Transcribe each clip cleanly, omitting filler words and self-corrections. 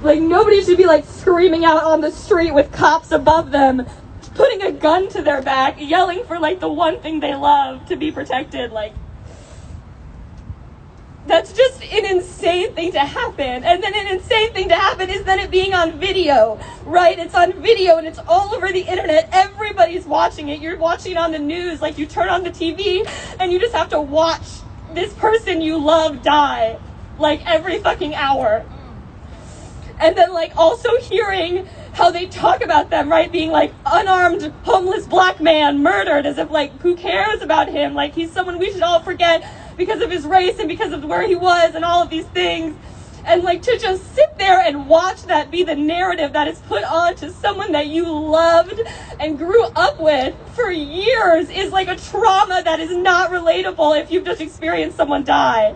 Like, nobody should be, like, screaming out on the street with cops above them, putting a gun to their back, yelling for, like, the one thing they love to be protected. Like, that's just an insane thing to happen. And then an insane thing to happen is then it being on video, right? It's on video and it's all over the internet. Everybody's watching it. You're watching it on the news. Like, you turn on the TV and you just have to watch this person you love die, like, every fucking hour. And then, like, also hearing how they talk about them, right? Being like, unarmed, homeless black man murdered, as if, like, who cares about him? Like, he's someone we should all forget because of his race and because of where he was and all of these things. And, like, to just sit there and watch that be the narrative that is put on to someone that you loved and grew up with for years is, like, a trauma that is not relatable if you've just experienced someone die.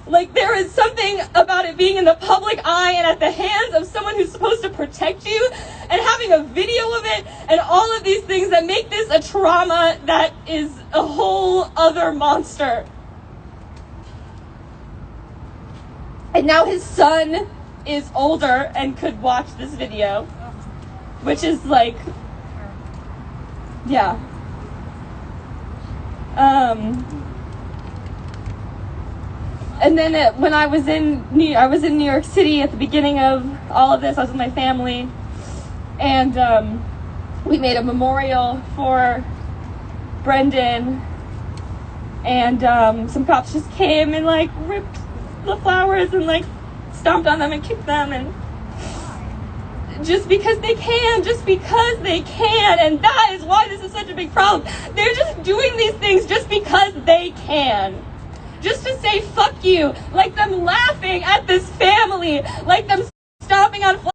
Like, there is something about it being in the public eye and at the hands of someone who's supposed to protect you and having a video of it and all of these things that make this a trauma that is a whole other monster. And now his son is older and could watch this video, which is like, yeah. And then when I was in New York City at the beginning of all of this, I was with my family, and we made a memorial for Brendan, and some cops just came and, like, ripped the flowers and, like, stomped on them and kicked them, and just because they can, and that is why this is such a big problem. They're just doing these things just because they can. Just to say fuck you, like them laughing at this family, like them stomping on flowers.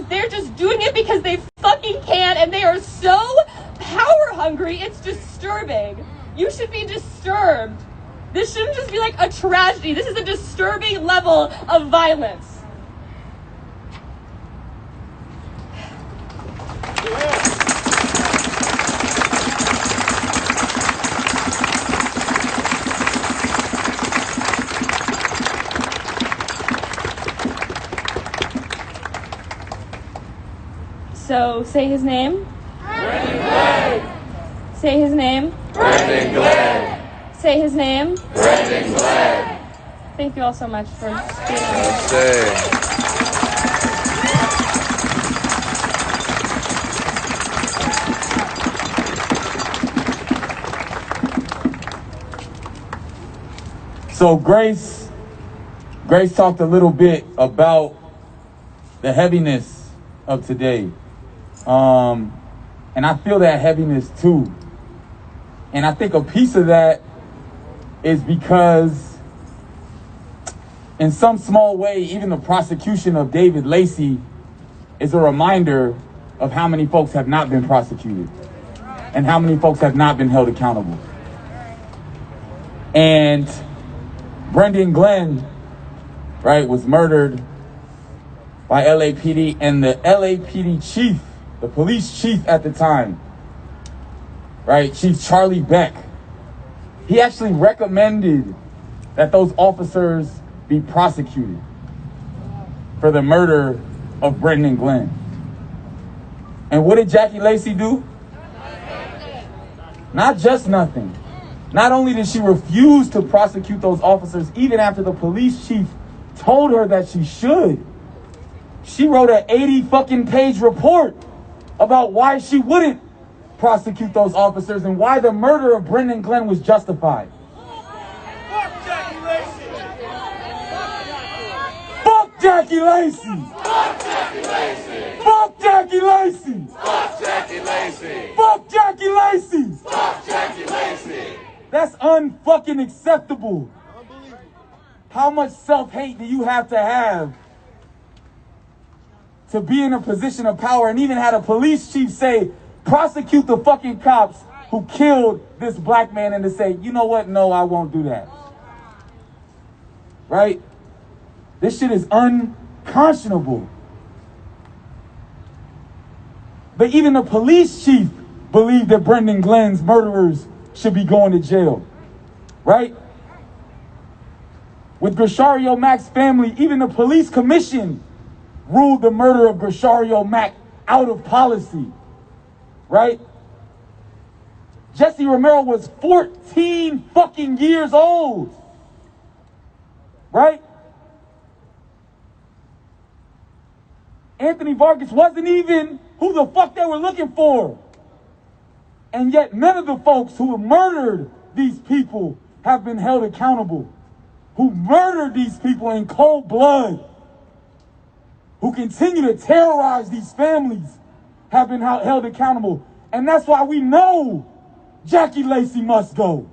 They're just doing it because they fucking can, and they are so power hungry, it's disturbing. You should be disturbed. This shouldn't just be like a tragedy. This is a disturbing level of violence. So, say his name. Brendan Glenn. Say his name. Brendan Glenn. Say his name. Brendan Glenn. Thank you all so much for being here. So Grace talked a little bit about the heaviness of today. And I feel that heaviness too. And I think a piece of that is because in some small way, even the prosecution of David Lacy is a reminder of how many folks have not been prosecuted and how many folks have not been held accountable. And Brendan Glenn, right, was murdered by LAPD, and the LAPD chief, the police chief at the time, right, Chief Charlie Beck, he actually recommended that those officers be prosecuted for the murder of Brendan Glenn. And what did Jackie Lacey do? Not just nothing. Not only did she refuse to prosecute those officers, even after the police chief told her that she should, she wrote an 80 fucking page report about why she wouldn't prosecute those officers and why the murder of Brendan Glenn was justified. Fuck Jackie Lacey. Fuck Jackie Lacey. Fuck Jackie Lacey. Fuck Jackie Lacey. Fuck Jackie Lacey. Fuck Jackie Lacey. Fuck Jackie Lacey. That's unfucking acceptable. How much self-hate do you have to be in a position of power, and even had a police chief say, prosecute the fucking cops who killed this black man, and to say, you know what, no, I won't do that. Right? This shit is unconscionable. But even the police chief believed that Brendan Glenn's murderers should be going to jail, right? With Grishario Mack's family, even the police commission ruled the murder of Grishario Mack out of policy, right? Jesse Romero was 14 fucking years old, right? Anthony Vargas wasn't even who the fuck they were looking for. And yet none of the folks who murdered these people have been held accountable. Who murdered these people in cold blood, who continue to terrorize these families, have been held accountable. And that's why we know Jackie Lacey must go.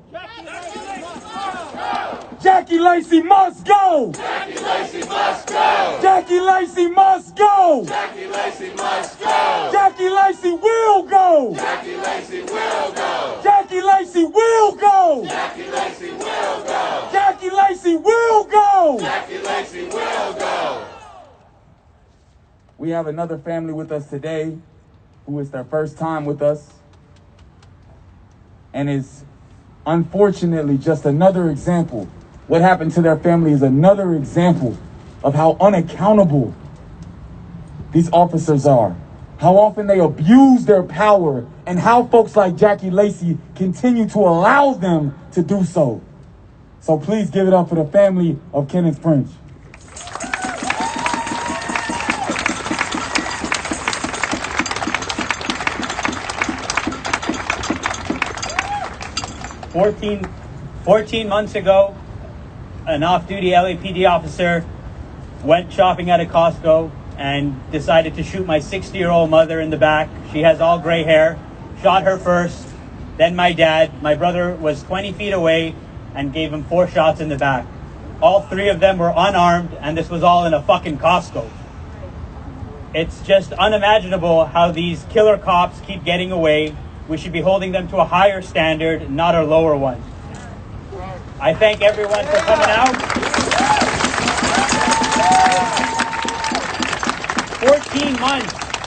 Jackie Lacey must go. Jackie Lacey must go. Jackie Lacey must go. Jackie Lacey must go. Jackie Lacey will go. Jackie Lacey will go. Jackie Lacey will go. Jackie Lacey will go. Jackie Lacey will go. Jackie Lacey will go. We have another family with us today who is their first time with us and is unfortunately just another example. What happened to their family is another example of how unaccountable these officers are, how often they abuse their power, and how folks like Jackie Lacey continue to allow them to do so. So please give it up for the family of Kenneth French. Fourteen months ago, an off-duty LAPD officer went shopping at a Costco and decided to shoot my 60-year-old mother in the back. She has all gray hair. Shot her first, then my dad. My brother was 20 feet away and gave him 4 shots in the back. All 3 of them were unarmed, and this was all in a fucking Costco. It's just unimaginable how these killer cops keep getting away. We should be holding them to a higher standard, not a lower one. I thank everyone for coming out.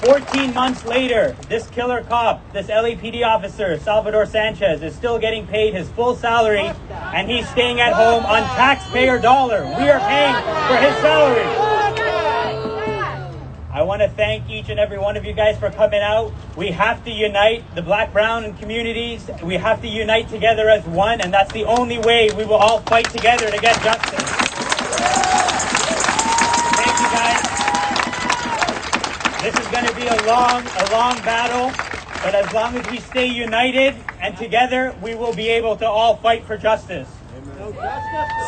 14 months later, this killer cop, this LAPD officer, Salvador Sanchez, is still getting paid his full salary, and he's staying at home on taxpayer dollar. We are paying for his salary. I want to thank each and every one of you guys for coming out. We have to unite the Black, Brown, communities. We have to unite together as one, and that's the only way we will all fight together to get justice. Thank you, guys. This is going to be a long battle, but as long as we stay united and together, we will be able to all fight for justice.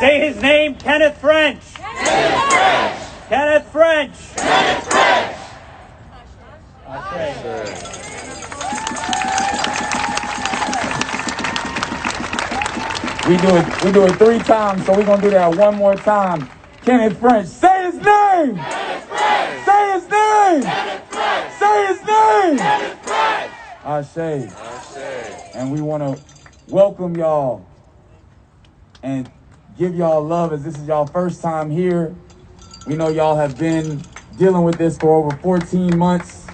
Say his name, Kenneth French. Kenneth French. Kenneth French. Kenneth French. We do it 3 times, so we're gonna do that one more time. Kenneth French, say his name. Kenneth French. Say his name. Kenneth French. Say his name. Kenneth French. Ashe. Ashe. And we want to welcome y'all and give y'all love as this is y'all first time here. We know y'all have been dealing with this for over 14 months,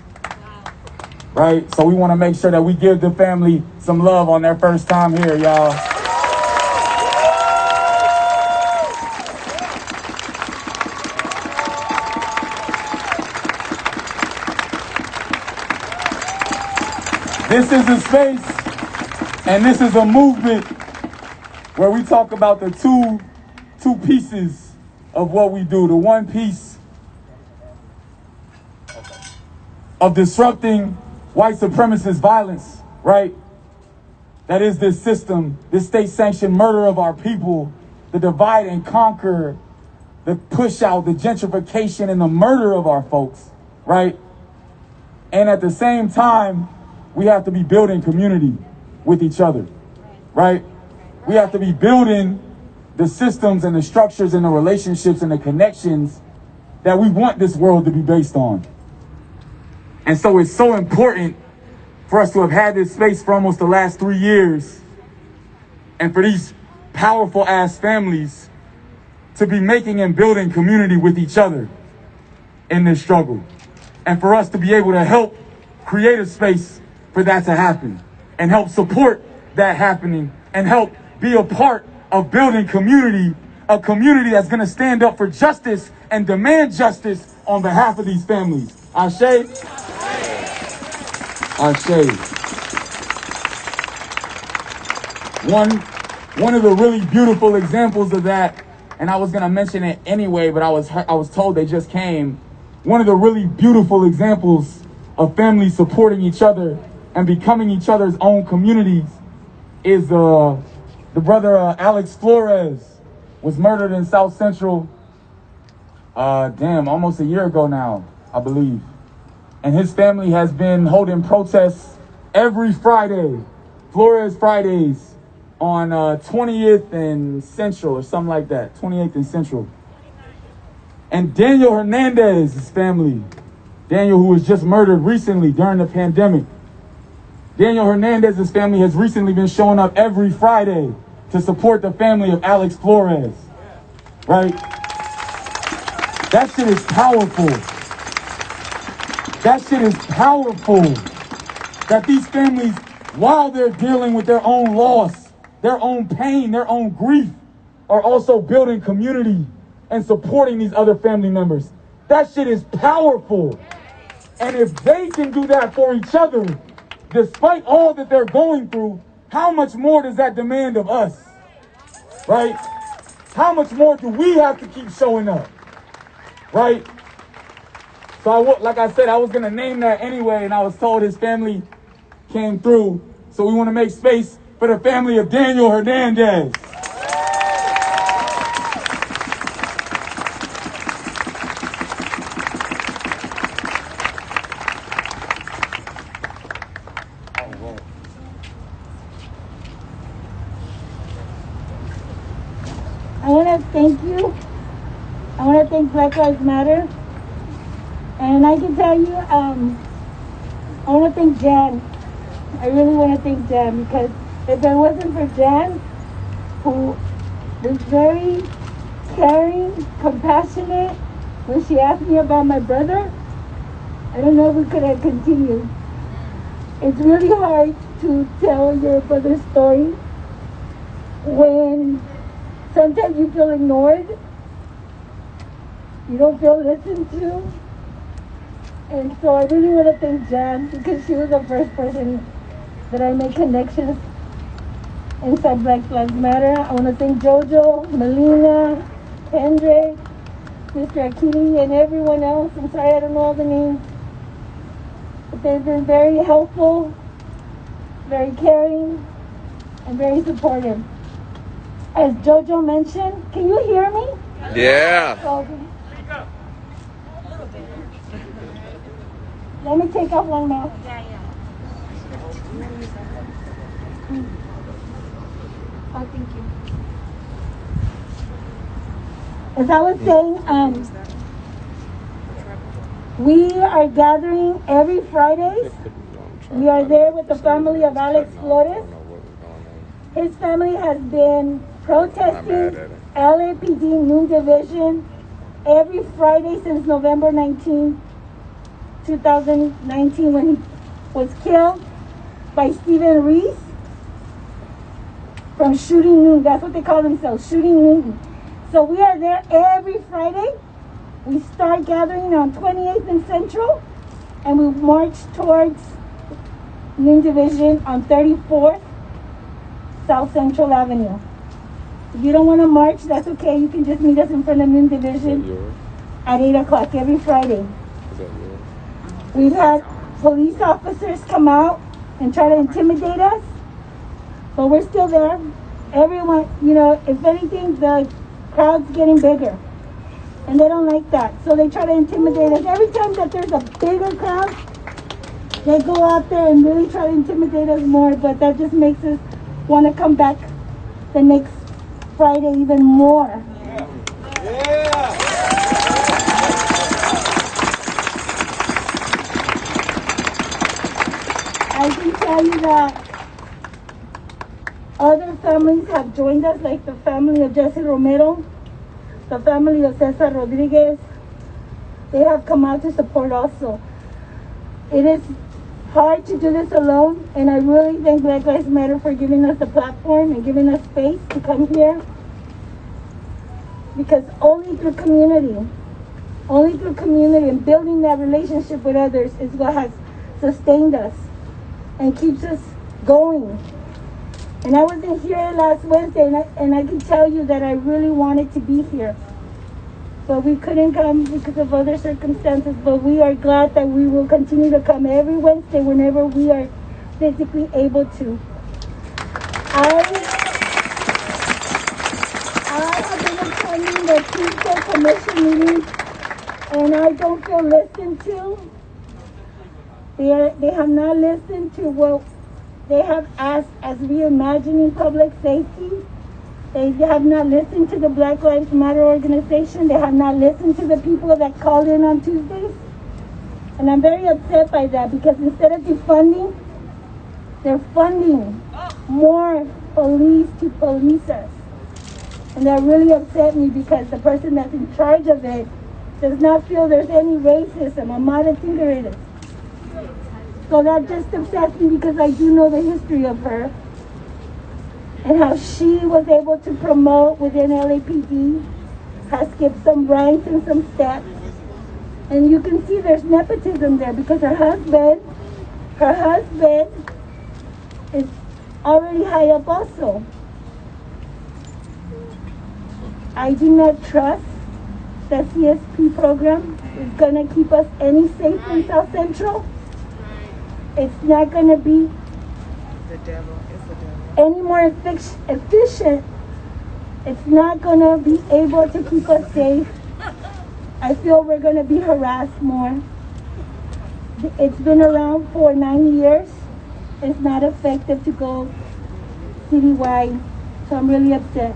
right? So we want to make sure that we give the family some love on their first time here, y'all. This is a space and this is a movement where we talk about the two pieces of what we do. The one piece of disrupting white supremacist violence, right? That is this system, this state-sanctioned murder of our people, the divide and conquer, the push out, the gentrification and the murder of our folks, right? And at the same time, we have to be building community with each other, right? We have to be building the systems and the structures and the relationships and the connections that we want this world to be based on. And so it's so important for us to have had this space for almost the last 3 years and for these powerful ass families to be making and building community with each other in this struggle. And for us to be able to help create a space for that to happen and help support that happening and help be a part of building community, a community that's going to stand up for justice and demand justice on behalf of these families. Ashe? Ashe. One of the really beautiful examples of that, and I was going to mention it anyway, but I was told they just came. One of the really beautiful examples of families supporting each other and becoming each other's own communities is the brother Alex Flores was murdered in South Central, almost a year ago now, I believe. And his family has been holding protests every Friday, Flores Fridays, on 20th and Central or something like that, 28th and Central. And Daniel Hernandez's family, Daniel, who was just murdered recently during the pandemic, Daniel Hernandez's family has recently been showing up every Friday to support the family of Alex Flores, right? That shit is powerful. That shit is powerful. That these families, while they're dealing with their own loss, their own pain, their own grief, are also building community and supporting these other family members. That shit is powerful. And if they can do that for each other, despite all that they're going through, how much more does that demand of us, right? How much more do we have to keep showing up, right? So like I said, I was gonna name that anyway, and I was told his family came through. So we wanna make space for the family of Daniel Hernandez. I want to thank you. I want to thank Black Lives Matter. And I can tell you, I want to thank Jan. I really want to thank Jan, because if it wasn't for Jan, who was very caring, compassionate, when she asked me about my brother, I don't know if we could have continued. It's really hard to tell your brother's story when sometimes you feel ignored, you don't feel listened to. And so I really want to thank Jan, because she was the first person that I made connections inside Black Lives Matter. I want to thank Jojo, Melina, Hendrik, Mr. Akili, and everyone else. I'm sorry I don't know all the names. But they've been very helpful, very caring, and very supportive. As Jojo mentioned, can you hear me? Yeah. Okay. Let me take off one mask. Oh, thank you. As I was saying, we are gathering every Friday. We are there with the family of Alex Flores. His family has been protesting LAPD Noon Division every Friday since November 19, 2019, when he was killed by Stephen Reese from Shooting Noon. That's what they call themselves, Shooting Noon. So we are there every Friday. We start gathering on 28th and Central, and we march towards Noon Division on 34th South Central Avenue. If you don't want to march, that's okay. You can just meet us in front of Noon Division at 8 o'clock every Friday. We've had police officers come out and try to intimidate us, but we're still there. Everyone, you know, if anything, the crowd's getting bigger, and they don't like that. So they try to intimidate us. Every time that there's a bigger crowd, they go out there and really try to intimidate us more, but that just makes us want to come back the next Friday even more. I can tell you that other families have joined us, like the family of Jesse Romero, the family of Cesar Rodriguez. They have come out to support also. It is hard to do this alone, and I really thank Black Lives Matter for giving us the platform and giving us space to come here. Because only through community and building that relationship with others is what has sustained us and keeps us going. And I wasn't here last Wednesday, and I can tell you that I really wanted to be here. But we couldn't come because of other circumstances, but we are glad that we will continue to come every Wednesday whenever we are physically able to. I have been attending the Tuesday commission meetings, and I don't feel listened to. They have not listened to what they have asked as reimagining public safety. They have not listened to the Black Lives Matter organization. They have not listened to the people that called in on Tuesdays. And I'm very upset by that, because instead of defunding, they're funding more police to police us. And that really upset me, because the person that's in charge of it does not feel there's any racism. Amada Tinkeridis. So that just upsets me, because I do know the history of her and how she was able to promote within LAPD, has skipped some ranks and some steps. And you can see there's nepotism there, because her husband is already high up also. I do not trust the CSP program is going to keep us any safer in South Central. It's not going to be any more efficient. It's not going to be able to keep us safe. I feel we're going to be harassed more. It's been around for 9 years. It's not effective to go citywide, so I'm really upset.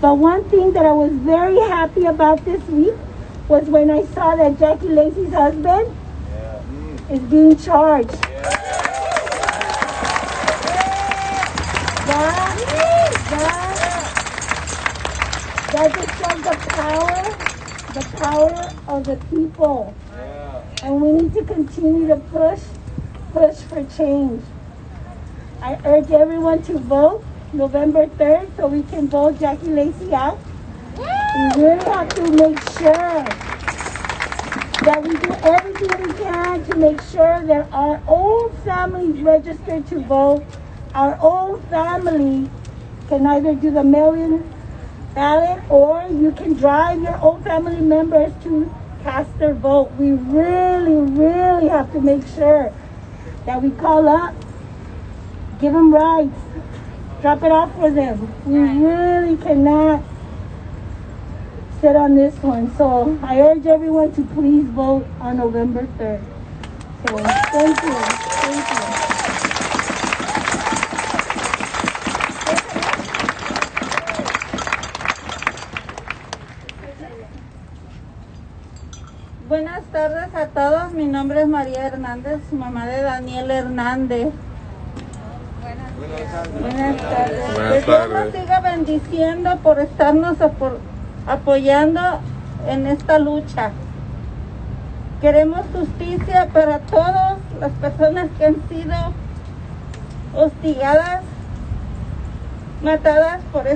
But one thing that I was very happy about this week was when I saw that Jackie Lacey's husband is being charged. That just shows the power of the people. And we need to continue to push for change. I urge everyone to vote November 3rd so we can vote Jackie Lacey out. We really have to make sure that we do everything we can to make sure that our own family is registered to vote. Our own family can either do the mail-in ballot, or you can drive your own family members to cast their vote. We really have to make sure that we call up, give them rights, drop it off for them. We really cannot sit on this one. So I urge everyone to please vote on November 3rd. So thank you. Buenas tardes a todos, mi nombre es María Hernández, mamá de Daniel Hernández. Buenas tardes. Que Dios nos siga bendiciendo por estarnos apoyando en esta lucha. Queremos justicia para todas las personas que han sido hostigadas, matadas por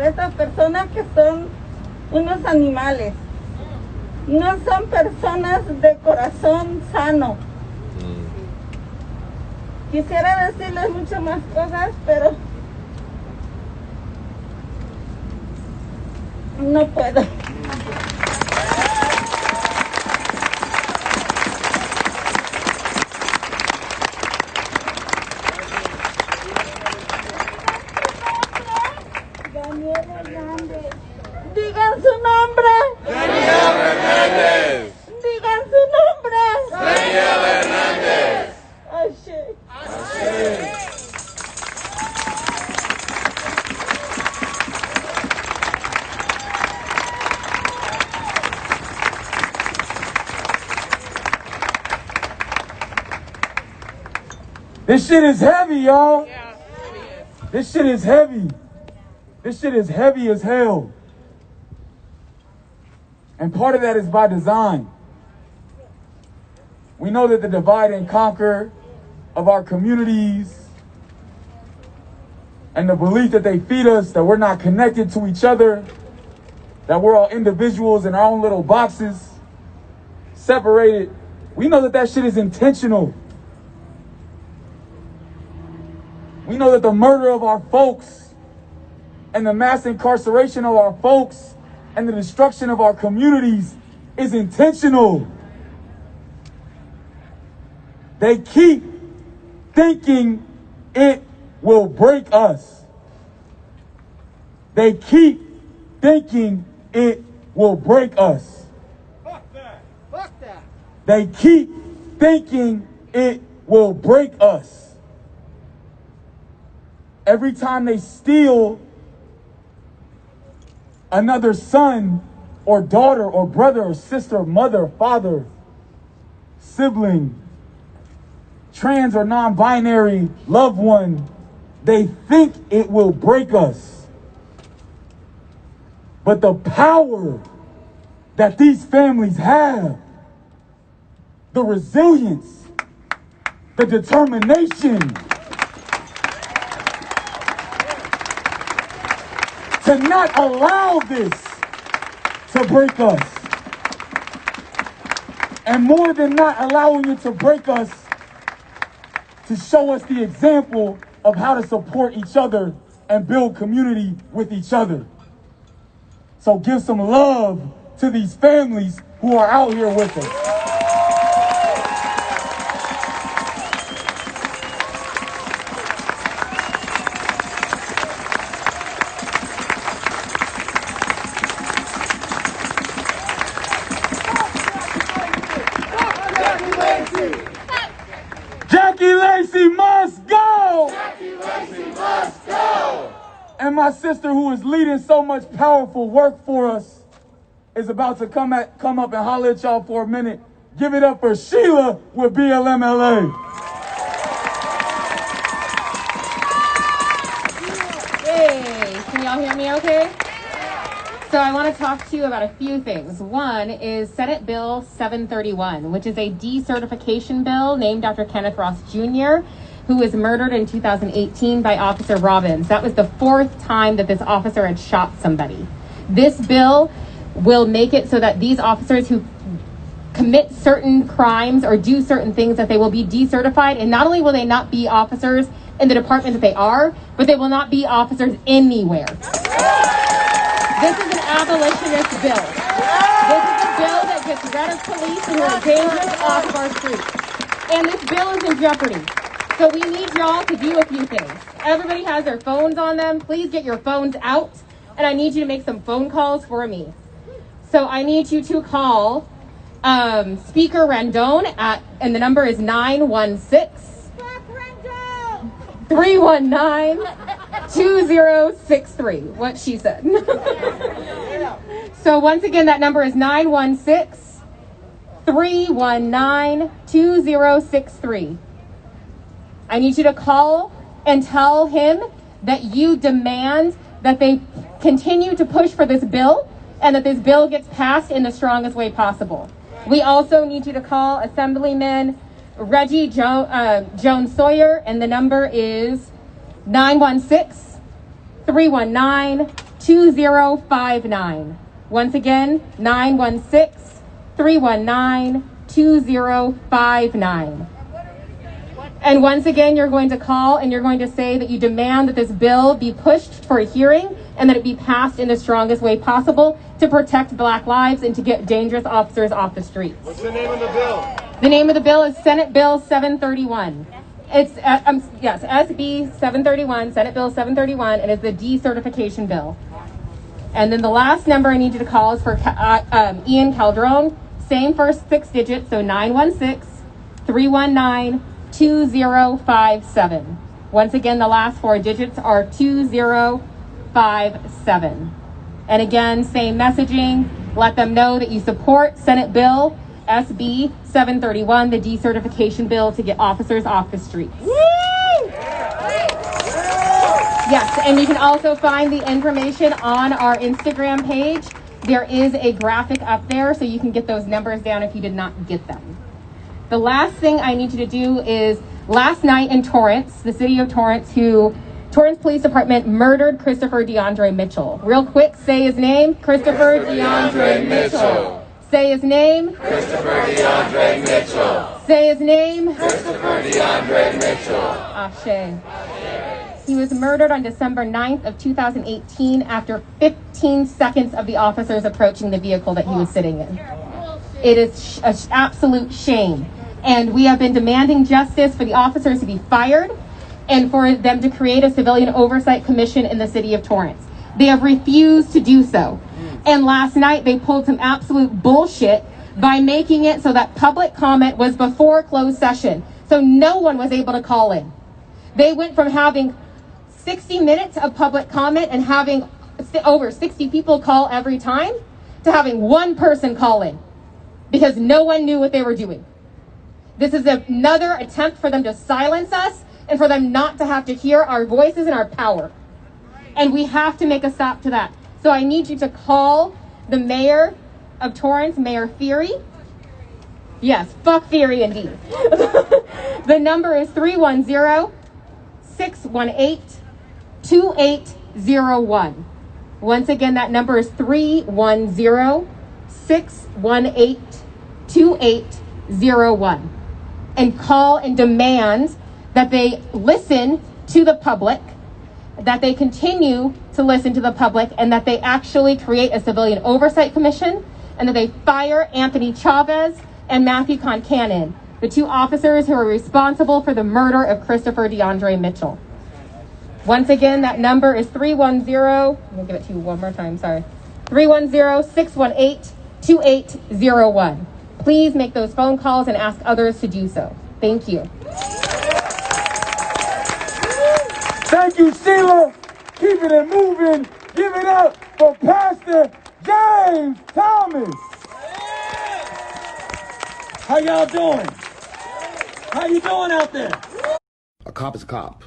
estas personas que son unos animales. No son personas de corazón sano. Quisiera decirles muchas más cosas, pero no puedo. Daniel Hernández. Digan su nombre. Daniel Hernández. Digan su nombre. Daniel Hernández. Ashe. This shit is heavy, y'all. This shit is heavy. This shit is heavy as hell. And part of that is by design. We know that the divide and conquer of our communities and the belief that they feed us, that we're not connected to each other, that we're all individuals in our own little boxes, separated. We know that that shit is intentional. We know that the murder of our folks and the mass incarceration of our folks and the destruction of our communities is intentional. They keep thinking it will break us. They keep thinking it will break us. Fuck that. Fuck that. They keep thinking it will break us. Every time they steal another son or daughter or brother or sister, mother, father, sibling, trans or non-binary loved one, they think it will break us. But the power that these families have, the resilience, the determination to not allow this to break us. And more than not allowing it to break us, to show us the example of how to support each other and build community with each other. So give some love to these families who are out here with us. Jackie Lacey must go! Jackie Lacey must go! And my sister, who is leading so much powerful work for us, is about to come up and holler at y'all for a minute. Give it up for Sheila with BLMLA. Hey, can y'all hear me okay? So I want to talk to you about a few things. One is Senate Bill 731, which is a decertification bill named after Kenneth Ross Jr., who was murdered in 2018 by Officer Robbins. That was the 4th time that this officer had shot somebody. This bill will make it so that these officers who commit certain crimes or do certain things, that they will be decertified, and not only will they not be officers in the department that they are, but they will not be officers anywhere. This is an abolitionist bill. This is a bill that gets rid of police who are dangerous off of our streets. And this bill is in jeopardy. So we need y'all to do a few things. Everybody has their phones on them. Please get your phones out. And I need you to make some phone calls for me. So I need you to call Speaker Rendon and the number is 916-319-2063. What she said. So once again, that number is 916-319-2063. I need you to call and tell him that you demand that they continue to push for this bill and that this bill gets passed in the strongest way possible. We also need you to call Assemblyman Reggie Jones Sawyer, and the number is 916-319-2059. Once again, 916-319-2059. And once again, you're going to call and you're going to say that you demand that this bill be pushed for a hearing and that it be passed in the strongest way possible to protect Black lives and to get dangerous officers off the streets. What's the name of the bill? The name of the bill is Senate Bill 731. It's, yes, SB 731, Senate Bill 731, and it's the decertification bill. And then the last number I need you to call is for Ian Calderon. Same first 6 digits, so 916-319-2057. Once again, the last 4 digits are 2057. And again, same messaging. Let them know that you support Senate Bill SB 731, the decertification bill to get officers off the streets. Woo! Yes, and you can also find the information on our Instagram page. There is a graphic up there so you can get those numbers down if you did not get them. The last thing I need you to do is, last night in Torrance, the city of Torrance, Torrance Police Department murdered Christopher DeAndre Mitchell. Real quick, say his name. Christopher DeAndre Mitchell. Say his name. Christopher DeAndre Mitchell. Say his name. Christopher DeAndre Mitchell. Ashe. He was murdered on December 9th of 2018 after 15 seconds of the officers approaching the vehicle that he was sitting in. It is an absolute shame. And we have been demanding justice for the officers to be fired and for them to create a civilian oversight commission in the city of Torrance. They have refused to do so. And last night they pulled some absolute bullshit by making it so that public comment was before closed session. So no one was able to call in. They went from having 60 minutes of public comment and having over 60 people call every time to having one person call in because no one knew what they were doing. This is another attempt for them to silence us and for them not to have to hear our voices and our power. And we have to make a stop to that. So I need you to call the mayor of Torrance, Mayor Feary. Yes, fuck Feary indeed. The number is 310-618-2801. Once again, that number is 310-618-2801. And call and demand that they listen to the public, that they continue to listen to the public, and that they actually create a civilian oversight commission, and that they fire Anthony Chavez and Matthew Concannon, the two officers who are responsible for the murder of Christopher DeAndre Mitchell. Once again, that number is 310, let me give it to you one more time, sorry. 310-618-2801. Please make those phone calls and ask others to do so. Thank you. Thank you, Sheila. Keeping it moving. Give it up for Pastor James Thomas. How y'all doing? How you doing out there? A cop is a cop.